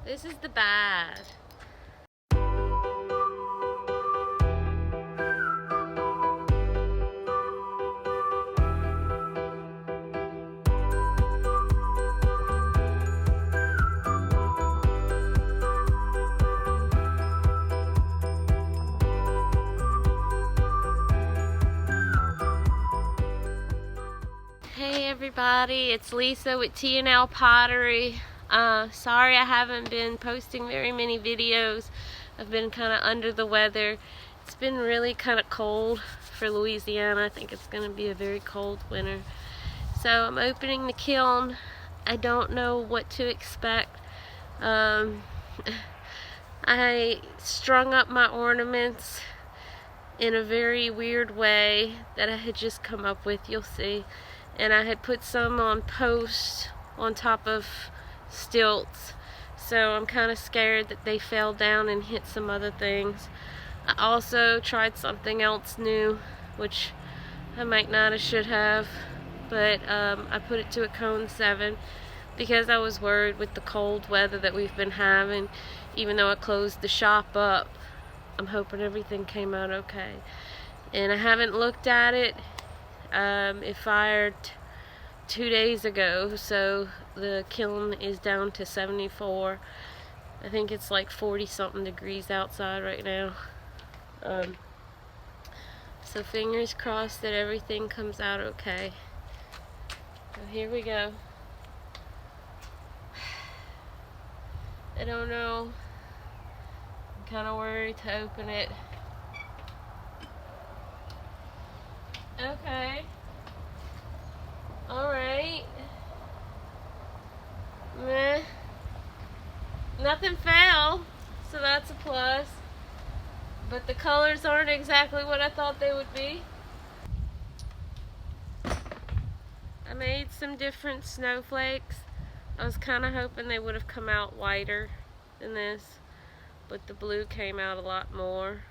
This is the bad. Hey everybody, it's Lisa with TNL Pottery. Sorry I haven't been posting very many videos. I've been kind of under the weather. It's been really kind of cold for Louisiana. I think it's going to be a very cold winter. So I'm opening the kiln. I don't know what to expect. I strung up my ornaments in a very weird way that I had just come up with, you'll see. And I had put some on posts on top of stilts, so I'm kind of scared that they fell down and hit some other things. I also tried something else new, which I might not have should have, but I put it to a cone 7 because I was worried with the cold weather that we've been having. Even though I closed the shop up, I'm hoping everything came out okay. And I haven't looked at it. It fired 2 days ago, so the kiln is down to 74. I think it's like 40 something degrees outside right now. So fingers crossed that everything comes out okay. So here we go. I don't know. I'm kind of worried to open it. Okay. Alright. Meh. Nothing fell, so that's a plus. But the colors aren't exactly what I thought they would be. I made some different snowflakes. I was kind of hoping they would have come out whiter than this, but the blue came out a lot more.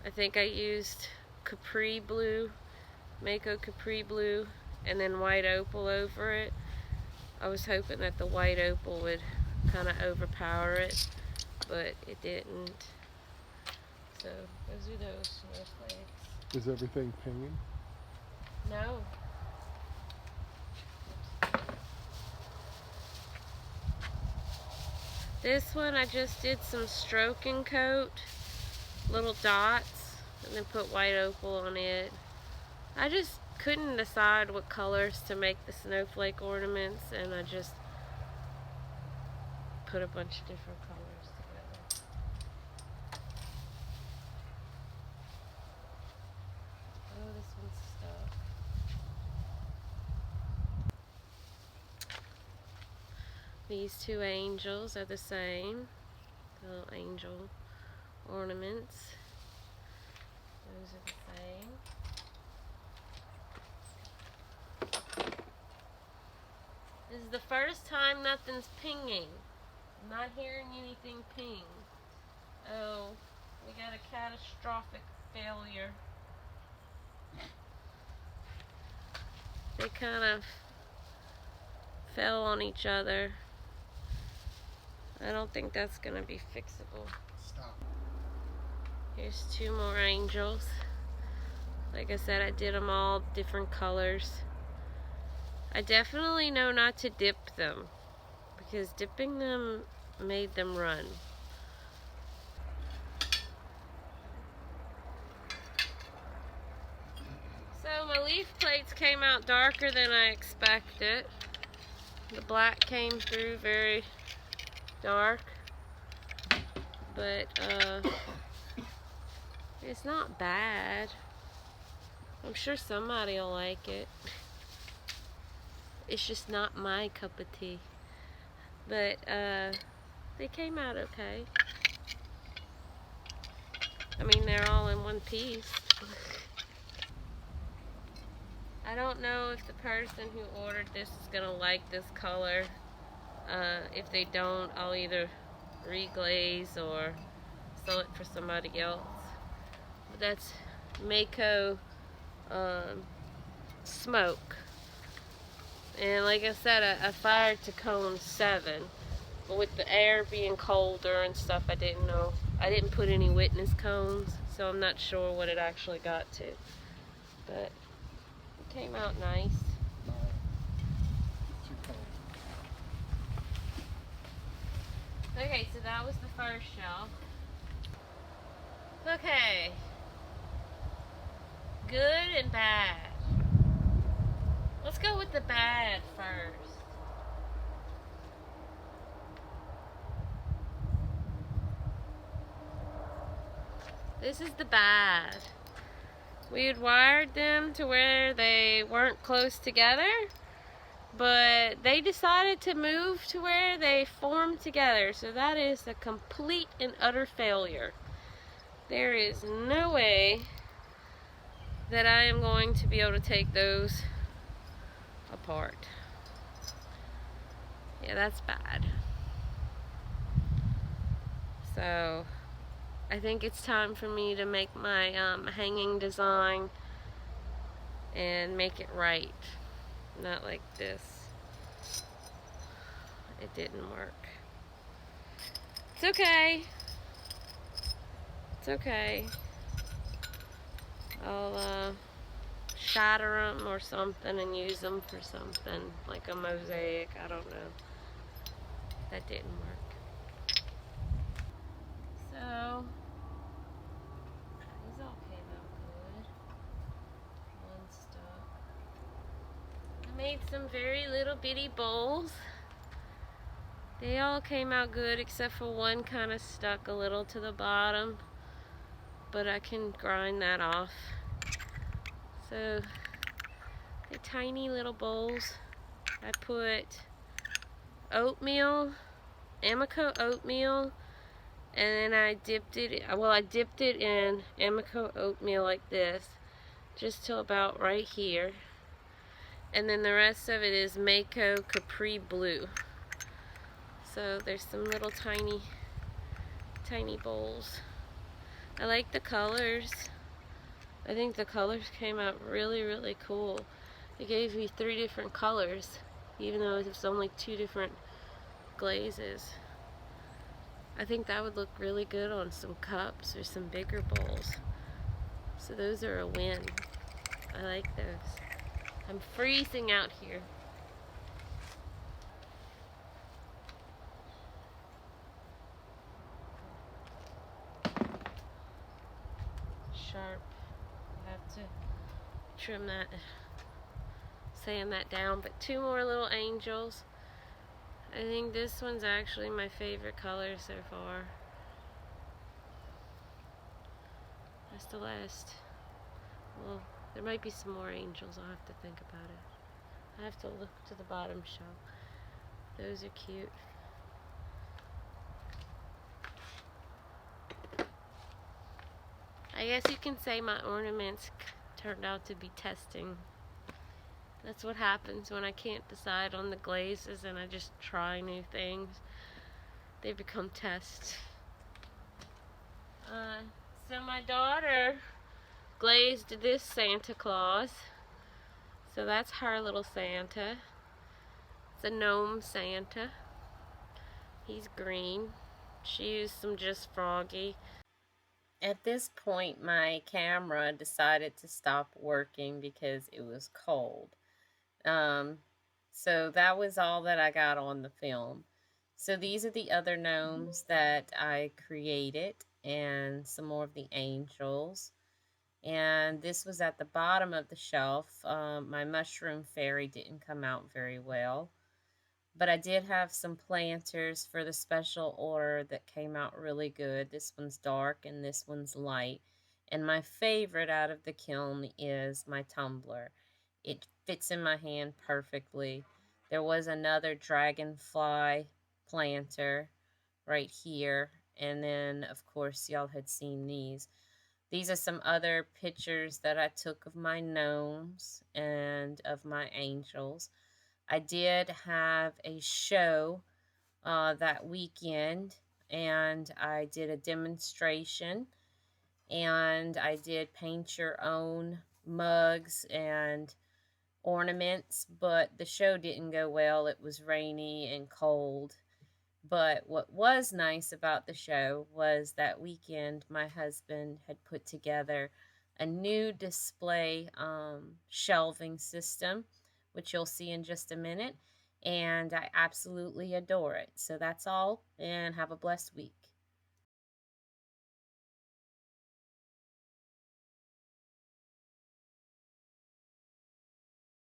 I think I used Capri blue, Mako Capri blue, and then white opal over it. I was hoping that the white opal would kind of overpower it, but it didn't. So those are those snowflakes. Is everything pinging? No. This one I just did some stroking coat, little dots, and then put white opal on it. I just couldn't decide what colors to make the snowflake ornaments, and I just put a bunch of different colors together. Oh, this one's stuck. These two angels are the same, the little angel ornaments. Those are the same. This is the first time nothing's pinging. I'm not hearing anything ping. Oh, we got a catastrophic failure. They kind of fell on each other. I don't think that's going to be fixable. Stop. Here's two more angels. Like I said, I did them all different colors. I definitely know not to dip them, because dipping them made them run. So my leaf plates came out darker than I expected. The black came through very dark, but it's not bad. I'm sure somebody will like it. It's just not my cup of tea. But they came out okay. I mean, they're all in one piece. I don't know if the person who ordered this is gonna like this color. If they don't, I'll either reglaze or sell it for somebody else. But that's Mako Smoke. And like I said, I fired to cone 7. But with the air being colder and stuff, I didn't know. I didn't put any witness cones, so I'm not sure what it actually got to. But it came out nice. Okay, so that was the first shelf. Okay. Good and bad. Let's go with the bad first. This is the bad. We had wired them to where they weren't close together, but they decided to move to where they formed together. So that is a complete and utter failure. There is no way that I am going to be able to take those apart. Yeah, that's bad. So I think it's time for me to make my hanging design and make it right. Not like this. It didn't work. It's okay. It's okay. I'll shatter them or something and use them for something like a mosaic. I don't know. That didn't work. So these all came out good. One stuck. I made some very little bitty bowls. They all came out good except for one kind of stuck a little to the bottom, but I can grind that off. So the tiny little bowls, I put oatmeal, Amico oatmeal, and then I dipped it in Amico oatmeal like this, just till about right here. And then the rest of it is Mako Capri Blue. So there's some little tiny bowls. I like the colors. I think the colors came out really cool. It gave me 3 different colors, even though it was only 2 different glazes. I think that would look really good on some cups or some bigger bowls. So those are a win. I like those. I'm freezing out here. Sharp. I have to trim that, sand that down. But 2 more little angels. I think this one's actually my favorite color so far. That's the last. Well, there might be some more angels. I'll have to think about it. I have to look to the bottom shelf. Those are cute. I guess you can say my ornaments turned out to be testing. That's what happens when I can't decide on the glazes and I just try new things. They become tests. So my daughter glazed this Santa Claus. So that's her little Santa. It's a gnome Santa. He's green. She used some Just Froggy. At this point, my camera decided to stop working because it was cold. So that was all that I got on the film. So these are the other gnomes that I created and some more of the angels. And this was at the bottom of the shelf. My mushroom fairy didn't come out very well. But I did have some planters for the special order that came out really good. This one's dark and this one's light. And my favorite out of the kiln is my tumbler. It fits in my hand perfectly. There was another dragonfly planter right here. And then, of course, y'all had seen these. These are some other pictures that I took of my gnomes and of my angels. I did have a show that weekend, and I did a demonstration, and I did paint your own mugs and ornaments, but the show didn't go well. It was rainy and cold, But what was nice about the show was that weekend my husband had put together a new display shelving system, which you'll see in just a minute, and I absolutely adore it. So that's all, and have a blessed week.